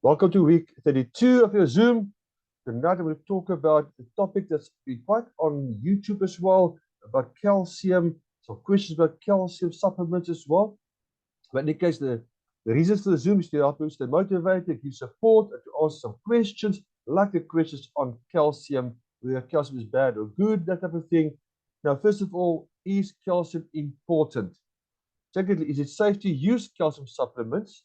Welcome to week 32 of your Zoom. Tonight I'm going to talk about a topic that's been quite on YouTube as well, about calcium, some questions about calcium supplements as well. But in any case, the reasons for the Zoom is to help you stay motivated, give support, and to answer some questions, like the questions on calcium, whether calcium is bad or good, that type of thing. Now, first of all, is calcium important? Secondly, is it safe to use calcium supplements?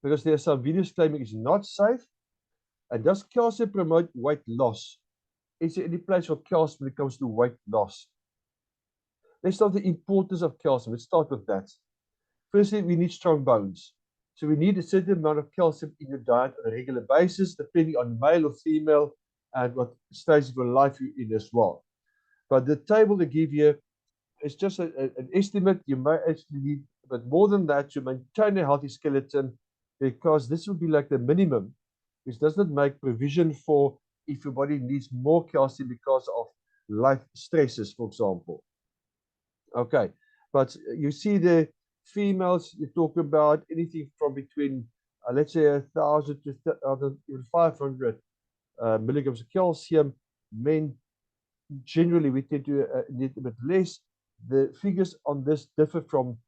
Because there are some videos claiming it's not safe. And does calcium promote weight loss? Is there any place for calcium when it comes to weight loss? Let's start with the importance of calcium. Let's start with that. Firstly, we need strong bones. So we need a certain amount of calcium in your diet on a regular basis, depending on male or female and what stage of your life you're in as well. But the table they give you is just an estimate. You may actually need a bit more than that to maintain a healthy skeleton, because this will be like the minimum, which does not make provision for if your body needs more calcium because of life stresses, for example. Okay, but you see the females, you talk about anything from between, let's say, 1,000 to 500 milligrams of calcium. Men, generally, we tend to need a bit less. The figures on this differ from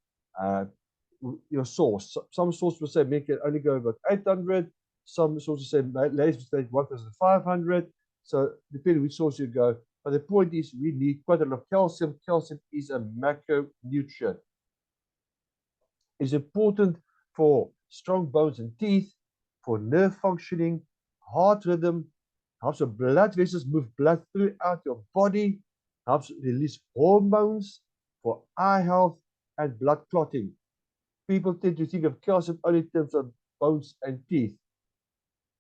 your source. Some sources will say men can only go about 800. Some sources say ladies will say 1,500. So depending which source you go. But the point is, we need quite a lot of calcium. Calcium is a macronutrient. It's important for strong bones and teeth, for nerve functioning, heart rhythm, helps your blood vessels move blood throughout your body, helps release hormones, for eye health and blood clotting. People tend to think of calcium only in terms of bones and teeth.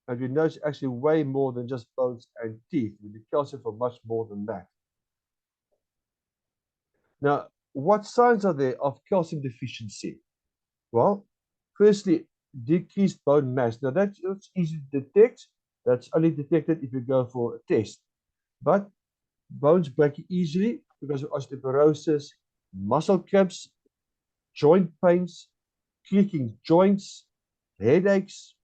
And we know it's actually way more than just bones and teeth. We need calcium for much more than that. Now, what signs are there of calcium deficiency? Well, firstly, decreased bone mass. Now, that's easy to detect. That's only detected if you go for a test. But bones break easily because of osteoporosis, muscle cramps, joint pains, creaking joints, headaches,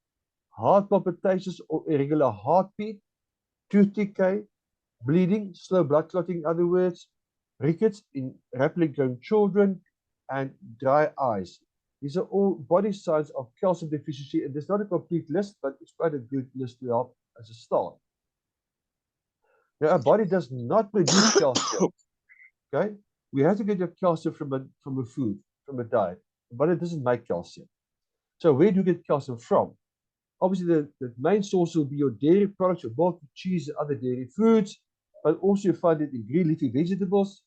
heart palpitations or irregular heartbeat, tooth decay, bleeding, slow blood clotting, in other words, rickets in rapidly growing children, and dry eyes. These are all body signs of calcium deficiency, and there's not a complete list, but it's quite a good list to help as a start. Now, our body does not produce calcium. Okay, we have to get your calcium from a food, from a diet, but it doesn't make calcium. So where do you get calcium from? Obviously, the main source will be your dairy products, your milk, cheese, and other dairy foods, but also you find it in green leafy vegetables.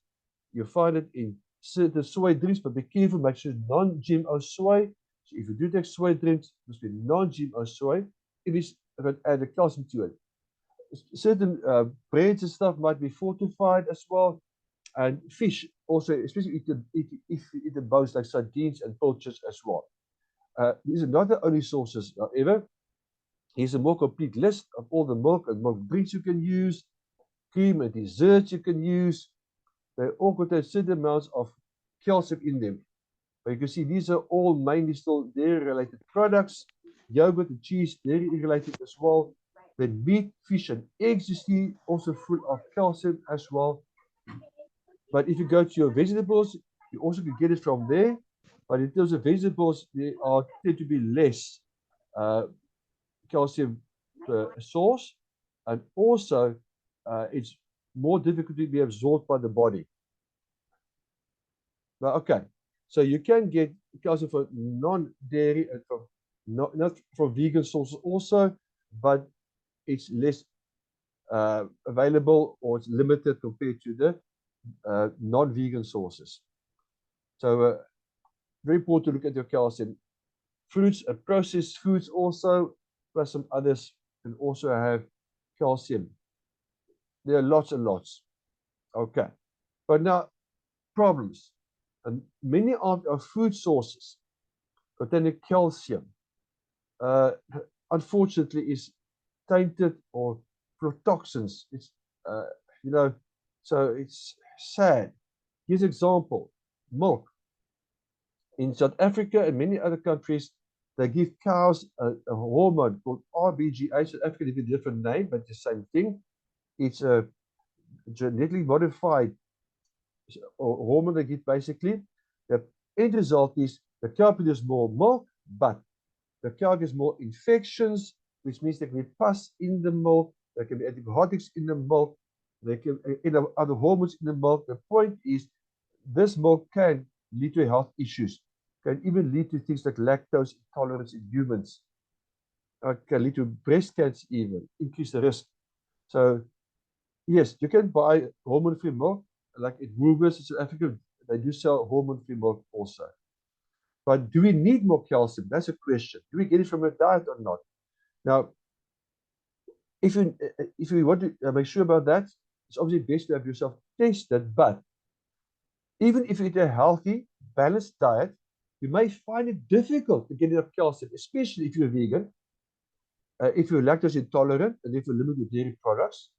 You find it in certain soy drinks, but be careful, make sure non-GMO soy. So if you do take soy drinks, it must be non-GMO soy. It is going to add the calcium to it. Certain breads and stuff might be fortified as well. And fish also, especially if you eat the bones like sardines and pilchards as well. These are not the only sources, however. Here's a more complete list of all the milk and milk drinks you can use, cream and desserts you can use. They all contain certain amounts of calcium in them. But you can see these are all mainly still dairy-related products. Yogurt and cheese, dairy-related as well. Then meat, fish, and eggs, you see, also full of calcium as well. But if you go to your vegetables, you also can get it from there. But in terms of vegetables, they tend to be less calcium source, and also it's more difficult to be absorbed by the body. But okay, so you can get calcium from non-dairy and from not from vegan sources also, but it's less available, or it's limited compared to the non-vegan sources. So very important to look at your calcium. Fruits and processed foods also, plus some others, can also have calcium. There are lots and lots. Okay, but now problems. And many of our food sources containing calcium, unfortunately, is tainted or full of toxins. It's so it's sad. Here's an example: milk. In South Africa and many other countries, They give cows a hormone called RBGA. South Africa gives a different name, but the same thing. It's a genetically modified hormone they give basically. The end result is the cow produces more milk, but the cow gets more infections, which means there can be pus in the milk, there can be antibiotics in the milk, there can be other hormones in the milk. The point is, this milk can lead to health issues, can even lead to things like lactose intolerance in humans, can lead to breast cancer even, increase the risk. So, yes, you can buy hormone-free milk, like at Woolworths in South Africa, they do sell hormone-free milk also. But do we need more calcium? That's a question. Do we get it from a diet or not? Now, if you want to make sure about that, it's obviously best to have yourself tested. But even if you eat a healthy, balanced diet, you may find it difficult to get enough calcium, especially if you're vegan, if you're lactose intolerant, and if you limit your dairy products.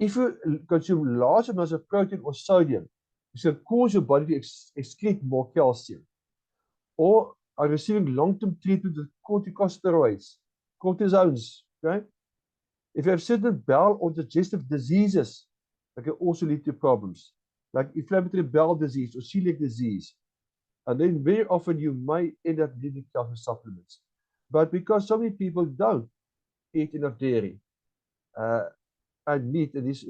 If you consume large amounts of protein or sodium, it's going to cause your body to excrete more calcium. Or are receiving long-term treatment with corticosteroids, cortisones, okay? If you have certain bowel or digestive diseases, that can also lead to problems, like inflammatory bowel disease or celiac disease. And then very often you may end up needing calcium supplements. But because so many people don't eat enough dairy and meat and these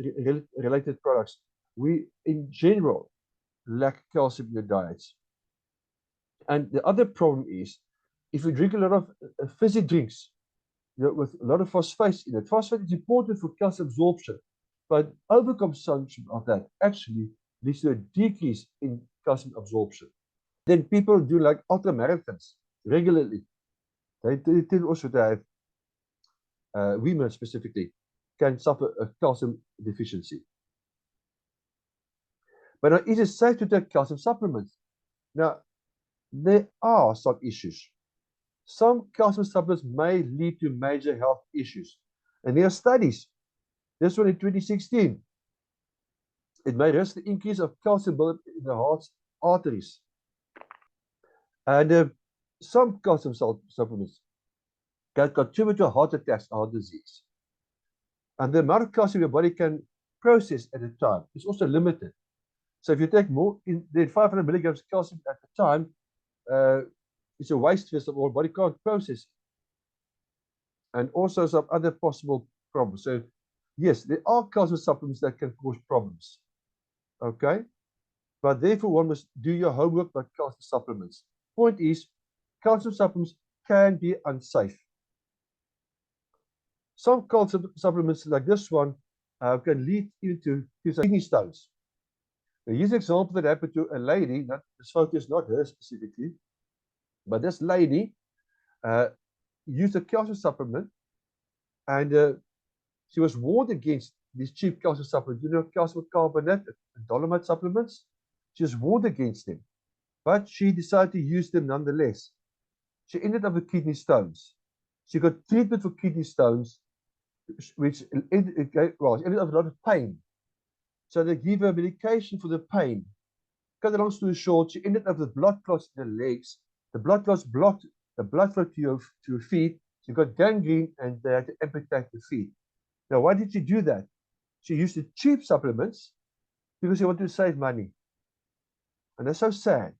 related products, we in general lack calcium in your diets. And the other problem is, if you drink a lot of fizzy drinks, with a lot of phosphates in it, phosphate is important for calcium absorption, but overconsumption of that actually leads to a decrease in calcium absorption. Then people do like ultramarathons regularly. They tend also to have, women specifically, can suffer a calcium deficiency. But now, is it safe to take calcium supplements? Now, there are some issues. Some calcium supplements may lead to major health issues. And there are studies. This one in 2016. It may risk the increase of calcium buildup in the heart's arteries. And some calcium supplements can contribute to heart attacks, heart disease. And the amount of calcium your body can process at a time is also limited. So if you take more than 500 milligrams of calcium at a time, it's a waste because our body can't process it. And also some other possible problems. So yes, there are calcium supplements that can cause problems. Okay? But therefore, one must do your homework about calcium supplements. Point is, calcium supplements can be unsafe. Some calcium supplements, like this one, can lead even to kidney stones. Now, here's an example that happened to a lady. This photo is not her specifically, but this lady used a calcium supplement, and she was warned against these cheap calcium supplements. You know, calcium carbonate and dolomite supplements. She was warned against them, but she decided to use them nonetheless. She ended up with kidney stones. She got treatment for kidney stones, which ended up with a lot of pain. So they gave her medication for the pain. Cut a long story short, she ended up with blood clots in her legs. The blood clots blocked the blood flow to your feet. She got gangrene, and they had to amputate the feet. Now, why did she do that? She used the cheap supplements because she wanted to save money. And that's so sad.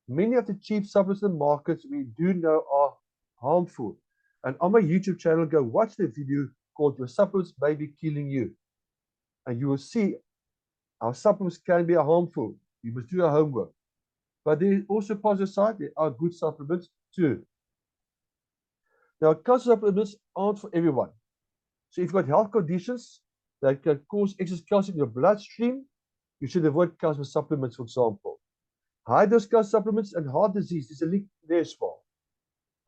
Many of the cheap supplements in the markets we do know are harmful. And on my YouTube channel, go watch the video called Your Supplements May Be Killing You. And you will see how supplements can be harmful. You must do your homework. But there is also positive side. There are good supplements too. Now, calcium supplements aren't for everyone. So if you've got health conditions that can cause excess calcium in your bloodstream, you should avoid calcium supplements, for example. High dose calcium supplements and heart disease is a link there as well.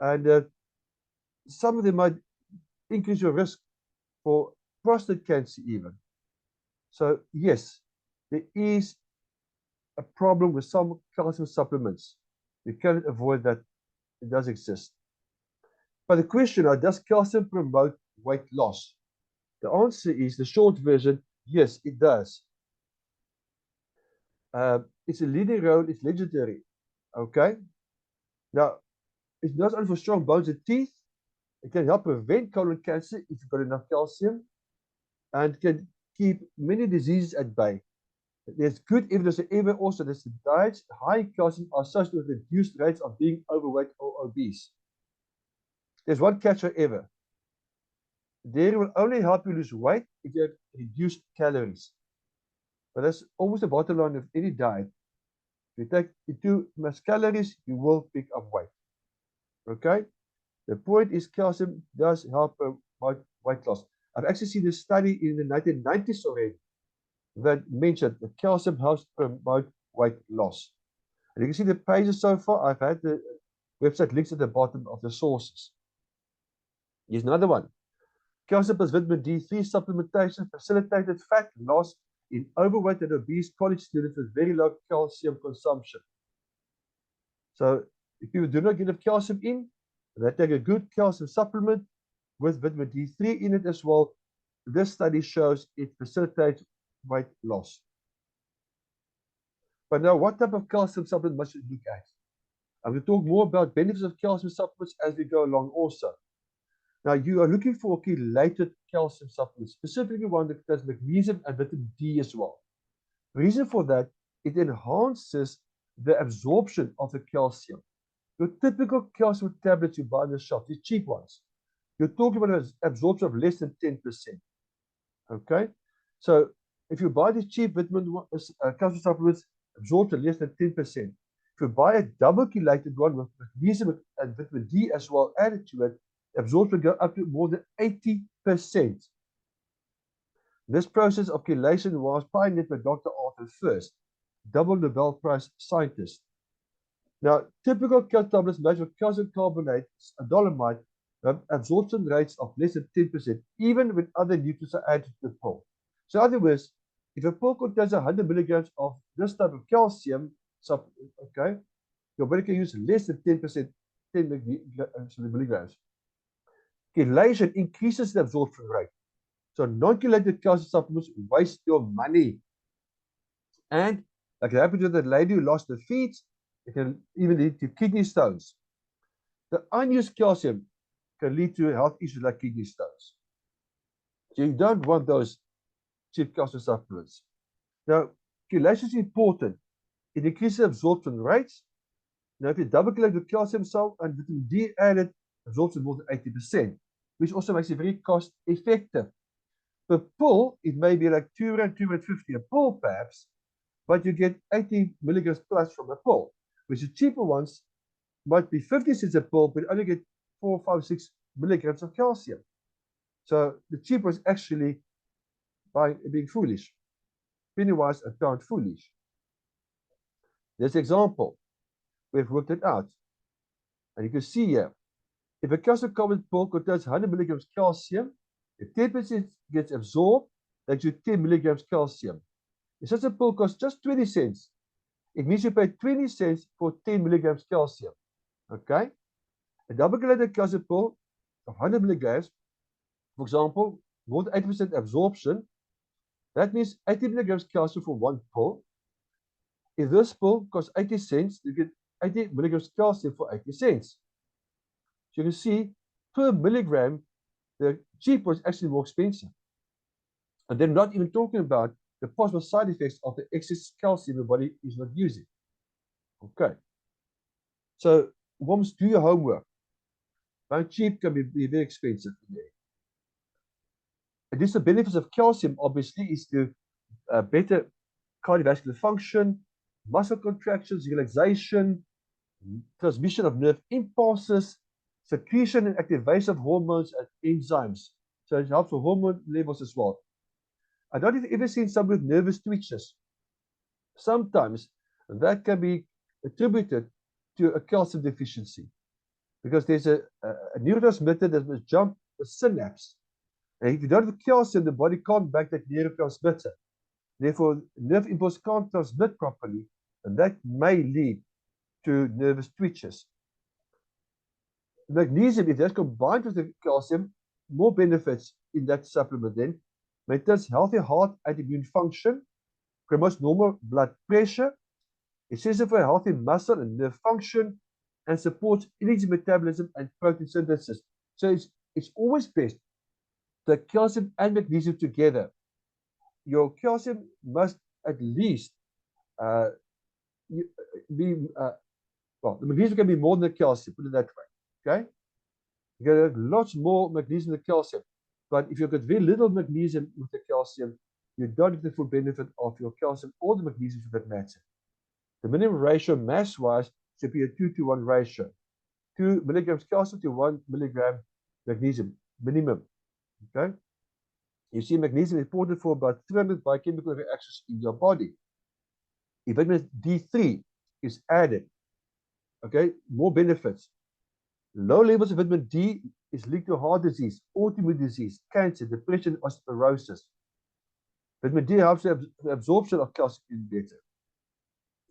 And some of them might increase your risk for prostate cancer even. So yes, there is a problem with some calcium supplements. You cannot avoid that. It does exist. But the question is, does calcium promote weight loss? The answer is, the short version, yes, it does. It's a leading role, it's legendary. Okay? Now, is not only for strong bones and teeth, it can help prevent colon cancer if you've got enough calcium, and can keep many diseases at bay. There's good evidence that also that diets high in calcium are associated with reduced rates of being overweight or obese. There's one catch, however. Dairy will only help you lose weight if you have reduced calories. But that's always the bottom line of any diet. If you take too much calories, you will pick up weight. Okay? The point is calcium does help weight loss. I've actually seen a study in the 1990s already that mentioned that calcium helps promote weight loss. And you can see the pages so far. I've had the website links at the bottom of the sources. Here's another one. Calcium plus vitamin D3 supplementation facilitated fat loss in overweight and obese college students with very low calcium consumption. So if people do not get enough calcium in, they take a good calcium supplement with vitamin D3 in it as well. This study shows it facilitates weight loss. But now, what type of calcium supplement must you look at? I'm going to talk more about benefits of calcium supplements as we go along also. Now, you are looking for chelated calcium supplements, specifically one that has magnesium and vitamin D as well. The reason for that, it enhances the absorption of the calcium. Your typical calcium tablets you buy in the shop, the cheap ones, you're talking about an absorption of less than 10%. Okay? So if you buy the cheap vitamin calcium supplements, absorption less than 10%. If you buy a double chelated one with magnesium and vitamin D as well added to it, absorption go up to more than 80%. This process of chelation was pioneered by Dr. Arthur First, double Nobel Prize scientist. Now, typical calcium tablets made with calcium carbonate and dolomite have absorption rates of less than 10%, even when other nutrients are added to the pill. So, in other words, if a pill contains 100 milligrams of this type of calcium, okay, your body can use less than 10%, 10 milligrams. Chelation increases the absorption rate. So, non-chelated calcium supplements waste your money. And, like it happened to the lady who lost her feet, it can even lead to kidney stones. The unused calcium can lead to health issues like kidney stones. So you don't want those cheap calcium supplements. Now, chelation is important. It increases absorption rates. Now, if you double chelate with calcium salt and vitamin D added, absorption more than 80%, which also makes it very cost effective. Per pill, it may be like $2, $2.50 a pill perhaps, but you get 80 milligrams plus from a pill, which the cheaper ones might be 50 cents a pill, but only get 4, 5, 6 milligrams of calcium. So the cheaper is actually being foolish. Penny-wise, a pound foolish. This example, we've worked it out. And you can see here, if a calcium carbonate pill contains 100 milligrams calcium, if 10% gets absorbed, that gives you 10 milligrams calcium. If such a pill costs just 20 cents, it means you pay 20 cents for 10 milligrams calcium. Okay? A double chelated calcium pill of 100 milligrams, for example, more than 80% absorption, that means 80 milligrams calcium for one pill. If this pill costs 80 cents, you get 80 milligrams calcium for 80 cents. So you can see per milligram, the cheaper is actually more expensive. And then not even talking about the possible side effects of the excess calcium the body is not using. Okay. So, moms, do your homework. Buying cheap can be very expensive today. Additional benefits of calcium, obviously, is to better cardiovascular function, muscle contractions, relaxation, transmission of nerve impulses, secretion and activation of hormones and enzymes. So it helps with hormone levels as well. I don't know if you've ever seen someone with nervous twitches. Sometimes that can be attributed to a calcium deficiency because there's a neurotransmitter that must jump the synapse. And if you don't have calcium, the body can't back that neurotransmitter. Therefore, nerve impulse can't transmit properly, and that may lead to nervous twitches. Magnesium, if that's combined with the calcium, more benefits in that supplement then. Maintains healthy heart and immune function, promotes normal blood pressure, essential for healthy muscle and nerve function, and supports energy metabolism and protein synthesis. So it's always best the calcium and magnesium together. Your calcium must at least uh, be, well, the magnesium can be more than the calcium, put it that way. Okay? You get lots more magnesium than calcium. But if you've got very little magnesium with the calcium, you don't get the full benefit of your calcium or the magnesium for that matter. The minimum ratio mass-wise should be a 2-to-1 ratio. 2 milligrams calcium to 1 milligram magnesium, minimum. Okay? You see, magnesium is important for about 300 biochemical reactions in your body. If vitamin D3 is added, okay, more benefits. Low levels of vitamin D is linked to heart disease, autoimmune disease, cancer, depression, osteoporosis. Vitamin D helps the absorption of calcium better.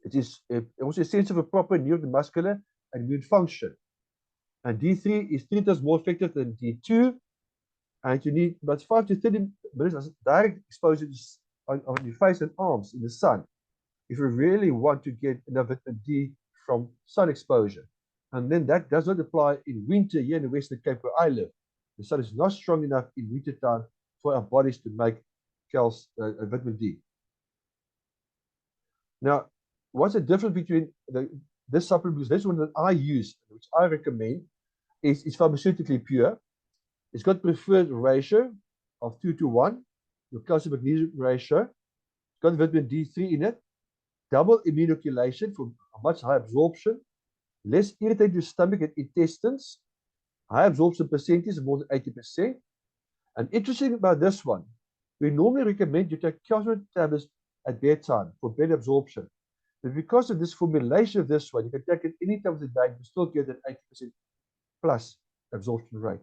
It is also essential for proper neuromuscular and immune function. And D3 is 3 times more effective than D2. And you need about 5 to 30 minutes of direct exposure on your face and arms in the sun if you really want to get enough vitamin D from sun exposure. And then that does not apply in winter here in the Western Cape where I live. The sun is not strong enough in winter time for our bodies to make vitamin D. Now, what's the difference between this supplement? Because this one that I use, which I recommend, is pharmaceutically pure. It's got preferred ratio of 2-to-1, your calcium magnesium ratio. It's got vitamin D3 in it, double immunoculation for a much higher absorption, less irritating to stomach and intestines, high absorption percentage of more than 80%. And interesting about this one, we normally recommend you take calcium tablets at bedtime for better absorption. But because of this formulation of this one, you can take it any time of the day, you still get an 80% plus absorption rate.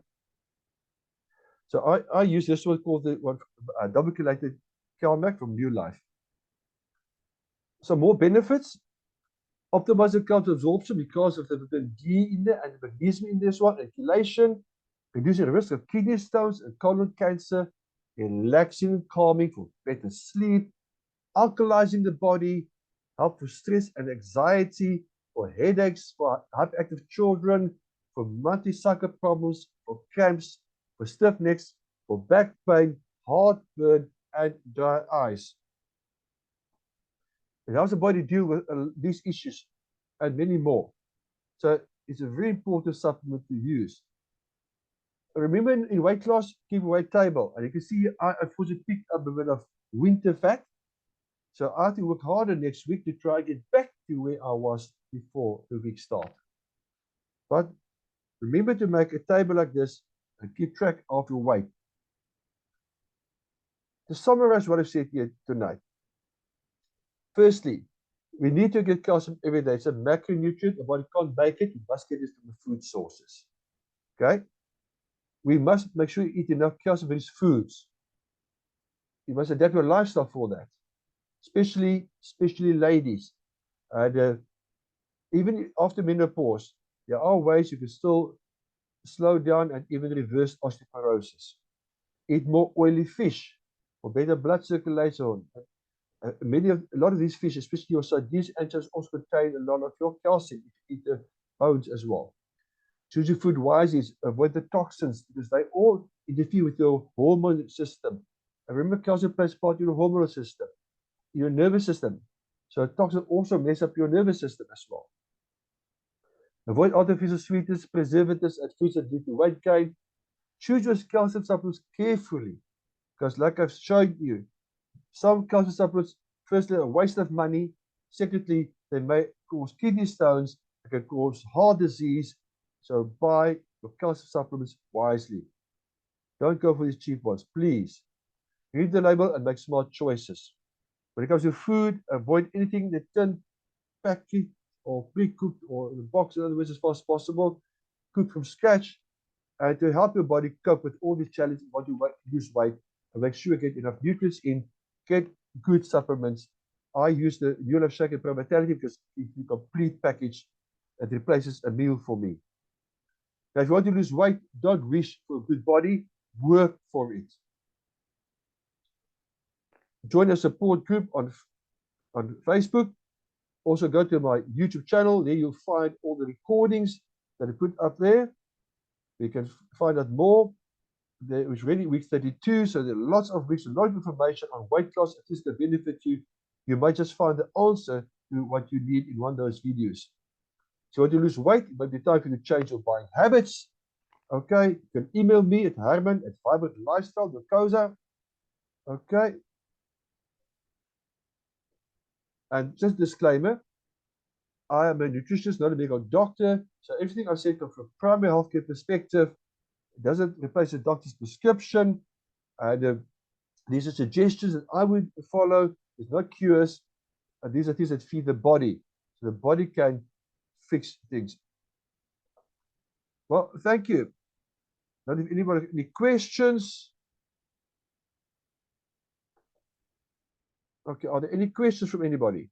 So I use this one called the one double chelated CalMac from New Life. Some more benefits. Optimize the calcium absorption because of the vitamin D in there and the magnesium in this one, and chelation, reducing the risk of kidney stones and colon cancer, relaxing and calming for better sleep, alkalizing the body, help for stress and anxiety, for headaches, for hyperactive children, for monthly cycle problems, for cramps, for stiff necks, for back pain, heartburn, and dry eyes. It helps the body deal with these issues and many more. So it's a very important supplement to use. Remember in weight loss, keep a weight table. And you can see I unfortunately picked up a bit of winter fat. So I have to work harder next week to try and get back to where I was before the week started. But remember to make a table like this and keep track of your weight. To summarize what I've said here tonight. Firstly, we need to get calcium every day. It's a macronutrient. The body can't make it. You must get it from the food sources. Okay? We must make sure you eat enough calcium in these foods. You must adapt your lifestyle for that. Especially ladies. Even after menopause, there are ways you can still slow down and even reverse osteoporosis. Eat more oily fish for better blood circulation. A lot of these fish, especially your sardines and anchovies, also contain a lot of your calcium if you eat the bones as well. Choose your food wisely. Avoid the toxins because they all interfere with your hormone system. And remember, calcium plays part of your hormonal system, your nervous system. So toxins also mess up your nervous system as well. Avoid artificial sweeteners, preservatives, and foods that lead to weight gain. Choose your calcium supplements carefully because, like I've shown you, some calcium supplements, firstly, are a waste of money. Secondly, they may cause kidney stones. They can cause heart disease. So buy your calcium supplements wisely. Don't go for these cheap ones, please. Read the label and make smart choices. When it comes to food, avoid anything that tin, packaged, or pre-cooked, or in the box, in other words, as far as possible. Cook from scratch. And to help your body cope with all these challenges, you want to lose weight and make sure you get enough nutrients in. Get good supplements. I use the New Life Shake and Pro Vitality because it's a complete package that replaces a meal for me. Now, if you want to lose weight, don't wish for a good body, work for it. Join a support group on Facebook. Also go to my YouTube channel. There you'll find all the recordings that I put up there. You can find out more. There was already week 32, so there are lots of weeks, a lot of information on weight loss. It is going to benefit you. You might just find the answer to what you need in one of those videos. So when you lose weight, it might be time for you to change your buying habits. Okay, you can email me at herman@vibrantlifestyle.co.za. Okay. And just disclaimer, I am a nutritionist, not a medical doctor. So everything I said comes from a primary healthcare perspective. It doesn't replace a doctor's prescription. And these are suggestions that I would follow. It's not cures. And these are things that feed the body. So the body can fix things. Well, thank you. Now, if anybody have any questions? Okay, are there any questions from anybody?